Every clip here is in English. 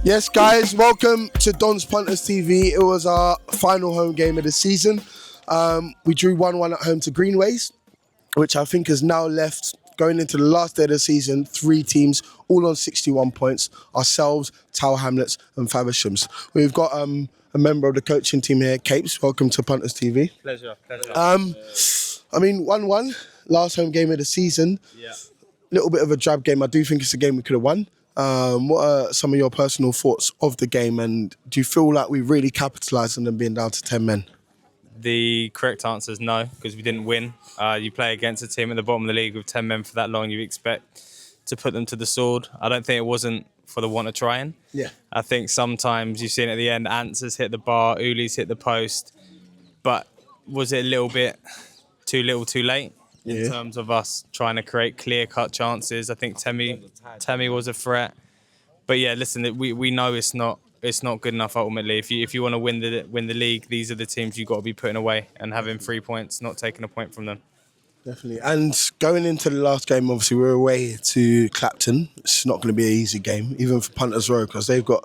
Yes, guys, welcome to DONS Punters TV. It was our final home game of the season. We drew 1-1 at home to Greenways, which I think has now left, going into the last day of the season, 3 teams, all on 61 points. Ourselves, Tower Hamlets and Favershams. We've got a member of the coaching team here, Capes. Welcome to Punters TV. Pleasure. I mean, 1-1, last home game of the season. Yeah. Little bit of a drab game. I do think it's a game we could have won. What are some of your personal thoughts of the game, and do you feel like we really capitalised on them being down to 10 men? The correct answer is no, because we didn't win. You play against a team at the bottom of the league with 10 men for that long, you expect to put them to the sword. I don't think it wasn't for the want of trying. Yeah. I think sometimes you've seen at the end, Ants has hit the bar, Uli's hit the post, but was it a little bit too little too late? In terms of us trying to create clear-cut chances. I think Temi was a threat. But yeah, listen, we know it's not good enough ultimately. If you want to win the league, these are the teams you've got to be putting away and having 3 points, not taking a point from them. Definitely. And going into the last game, obviously, we're away to Clapton. It's not going to be an easy game, even for Punters Row, because they've got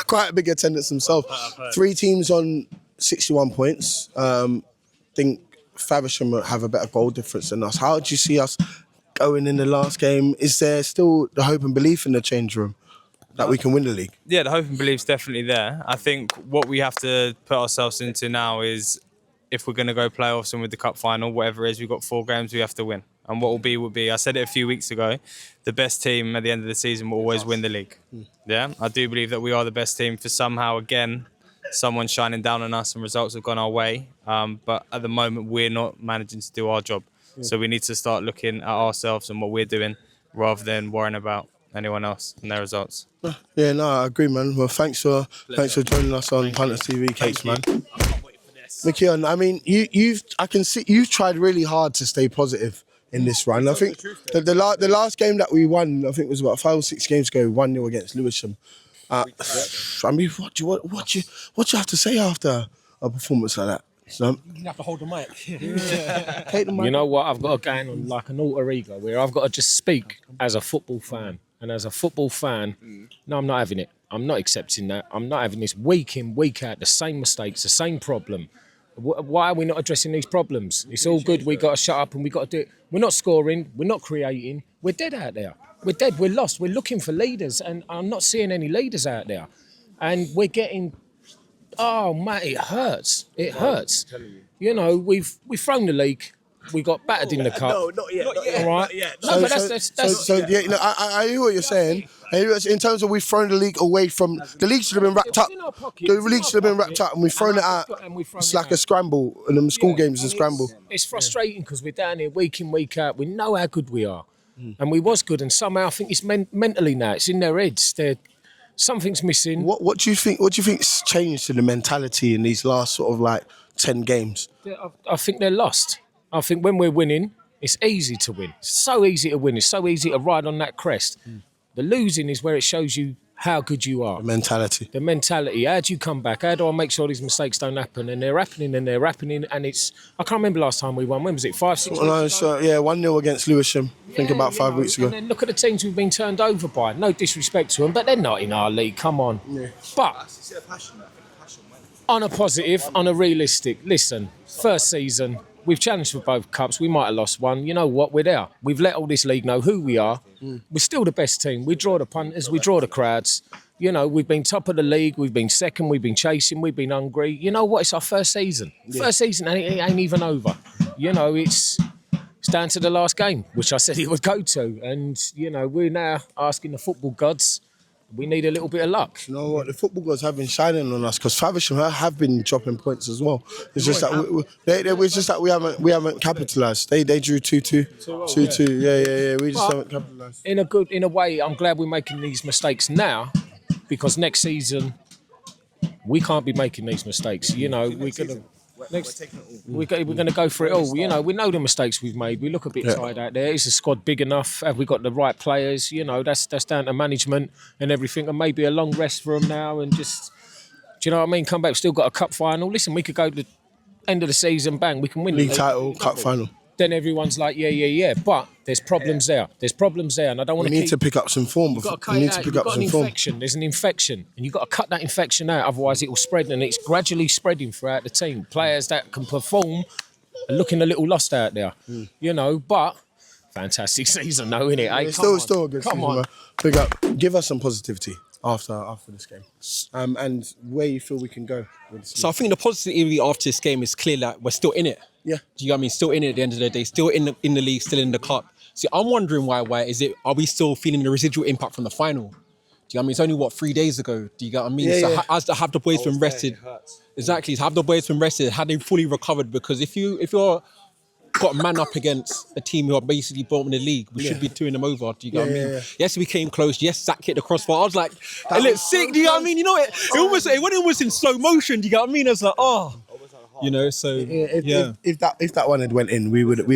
quite a big attendance themselves. 3 teams on 61 points. Think Faversham have a better goal difference than us. How do you see us going in the last game? Is there still the hope and belief in the change room that we can win the league? Yeah, the hope and belief's definitely there. I think what we have to put ourselves into now is if we're going to go playoffs and with the cup final, whatever it is, we've got 4 games we have to win. And what will be. I said it a few weeks ago, the best team at the end of the season will always win the league. Yeah, I do believe that we are the best team for somehow, again, someone shining down on us and results have gone our way. But at the moment, we're not managing to do our job. So we need to start looking at ourselves and what we're doing rather than worrying about anyone else and their results. Yeah, no, I agree, man. Well, thanks for joining us on Punters TV, Capes, man. Mickey, I mean, I can see you've tried really hard to stay positive in this run. I think the last game that we won, I think it was about 5 or 6 games ago, 1-0 against Lewisham. I mean, what do you have to say after a performance like that? So, you have to hold the mic. Take the mic. You know what? I've got to go on like an alter ego where I've got to just speak as a football fan. And as a football fan, no, I'm not having it. I'm not accepting that. I'm not having this week in, week out, the same mistakes, the same problem. Why are we not addressing these problems? It's all good. We got to shut up and we got to do it. We're not scoring. We're not creating. We're dead out there. We're dead, we're lost, we're looking for leaders, and I'm not seeing any leaders out there. And we're getting, oh mate, it hurts. It hurts. You know, we've thrown the league, we got battered in the cup. No, not yet. All right. No, but that's yeah, you know, I hear what you're saying. In terms of we've thrown the league away from the league should have been wrapped up. The league should have been wrapped up, and we've thrown it out. It's like a scramble, and them school games a scramble. It's frustrating because we're down here week in, week out. We know how good we are. And we was good, and somehow I think it's mentally now. It's in their heads. Something's missing. What do you think? What do you think's changed in the mentality in these last sort of like 10 games? I think they're lost. I think when we're winning, it's easy to win. It's so easy to win. It's so easy to ride on that crest. The losing is where it shows you how good you are. The mentality. How do you come back? How do I make sure these mistakes don't happen? And they're happening, and it's... I can't remember last time we won. When was it? 5, 6 weeks ago? Yeah, 1-0 against Lewisham. I think about 5 weeks ago. And then look at the teams we've been turned over by. No disrespect to them, but they're not in our league. Come on. Yeah. But on a positive, on a realistic, listen, first season, we've challenged for both cups. We might have lost one. You know what? We're there. We've let all this league know who we are. We're still the best team. We draw the punters. We draw the crowds. You know, we've been top of the league. We've been second. We've been chasing. We've been hungry. You know what? It's our first season. Yeah. First season, and it ain't even over. You know, it's down to the last game, which I said it would go to. And, you know, we're now asking the football gods, we need a little bit of luck. You know what? The football gods have been shining on us because Faversham have been dropping points as well. It's just that we haven't capitalised. They drew 2-2. 2-2. Yeah. We just haven't capitalised. In a way, I'm glad we're making these mistakes now, because next season we can't be making these mistakes. You know, we're going to go for it all. You know, we know the mistakes we've made. We look a bit tired out there. Is the squad big enough? Have we got the right players? You know, that's down to management and everything. And maybe a long rest for them now and just, do you know what I mean? Come back, still got a cup final. Listen, we could go to the end of the season, bang, we can win league title, cup final. then everyone's like, yeah. But there's problems there. There's problems there, and I don't want We need to pick up some form. You've got to cut it out. You've got an infection. There's an infection, and you've got to cut that infection out. Otherwise, it will spread, and it's gradually spreading throughout the team. Players that can perform are looking a little lost out there, you know. But fantastic season, though, innit? Hey, Still a good season. Man. Pick up. Give us some positivity after this game, and where you feel we can go with this. So I think the positivity after this game is clear that we're still in it. Yeah. Do you know what I mean? Still in it at the end of the day. Still in the league. Still in the cup. See, I'm wondering why is it? Are we still feeling the residual impact from the final? Do you know what I mean? It's only 3 days ago. Do you get what I mean? Yeah, so have the boys been rested? Exactly. So have the boys been rested? Had they fully recovered? Because if you're got man up against a team who are basically bottom of the league, we should be 2-ing them over. Do you get what I mean? Yes, we came close. Yes, Zach hit the crossbar. I was like, it looked sick. Do you know what I mean? You know it went almost in slow motion. Do you get what I mean? I was like, oh. You know, so if that one had went in, we would have.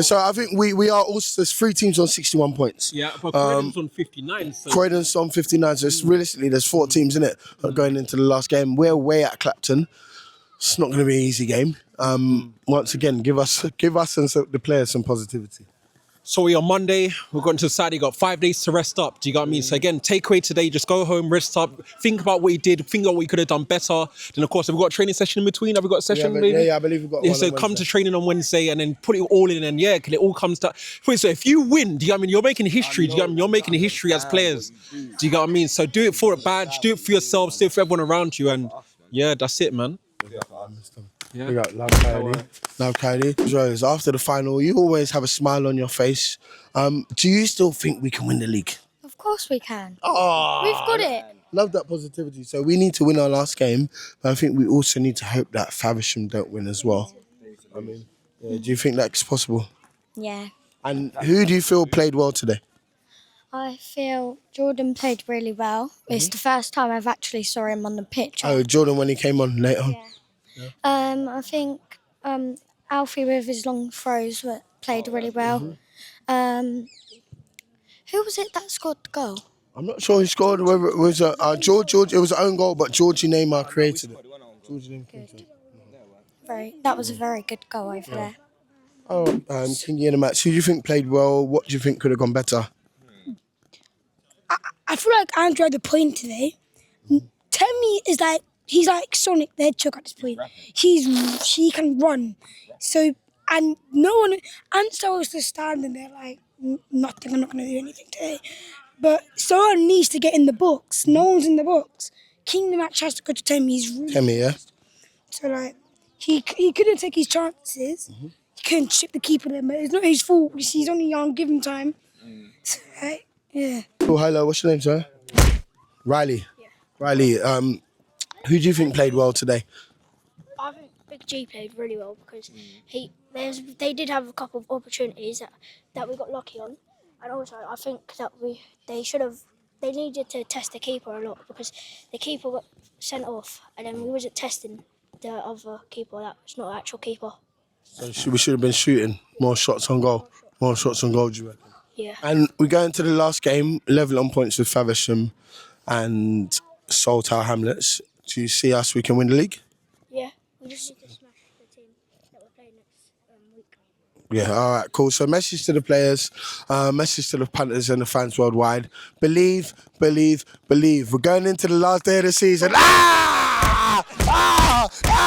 So I think we are also, there's 3 teams on 61 points. Yeah, but Croydon's on 59. So. Croydon's on 59. So it's realistically there's 4 teams in it going into the last game. We're away at Clapton. It's not going to be an easy game. Once again, give us and the players some positivity. So on Monday, we've got into Saturday, got 5 days to rest up. Do you get what I mean? So again, takeaway today, just go home, rest up, think about what you did, think about what you could have done better. Then of course, have we got a training session in between? Have we got a session? Yeah, I believe we've got one. So come to training on Wednesday and then put it all in, and it all comes to. So if you win, do you get what I mean? You're making history. Do you get what I mean? You're making history as players. Do you get what I mean? So do it for a badge, do it for yourselves, do it for everyone around you, and that's it, man. Yeah. Love Kylie. Rose, after the final, you always have a smile on your face. Do you still think we can win the league? Of course we can. Oh, We've got it. Love that positivity. So we need to win our last game, but I think we also need to hope that Faversham don't win as well. I mean, do you think that's possible? Yeah. And who do you feel played well today? I feel Jordan played really well. It's the first time I've actually saw him on the pitch. Oh, Jordan when he came on later on. Yeah. I think Alfie with his long throws played really well. Who was it that scored the goal? I'm not sure who scored. Whether it was George. It was an own goal, but Georgie Neymar created it. That was a very good goal over there. Oh, Kingy in the match. Who do you think played well? What do you think could have gone better? I feel like Andrew had the point today. Temi is like, he's like Sonic the Hedgehog at this point. He can run. So, and no one, Ansel was just standing there like, nothing, I'm not going to do anything today. But someone needs to get in the box. No one's in the box. King the match has to go to Temi. He's really Temi, yeah? So like, he couldn't take his chances. He couldn't chip the keeper there, but it's not his fault. He's only young, give him time. So, like, yeah. Cool, hello, what's your name, sir? Riley. Yeah. Riley, who do you think played well today? I think Big G played really well because they did have a couple of opportunities that we got lucky on, and also I think that they needed to test the keeper a lot because the keeper got sent off, and then we wasn't testing the other keeper. That was not the actual keeper. So we should have been shooting more shots on goal. More shots on goal, do you reckon? Yeah. And we go into the last game, level on points with Faversham and Saltire Hamlets. Do you see us? We can win the league? Yeah. We just need to smash the team that we're playing next week. Yeah, all right, cool. So message to the players, message to the punters and the fans worldwide. Believe, believe, believe. We're going into the last day of the season. Ah! Ah! Ah!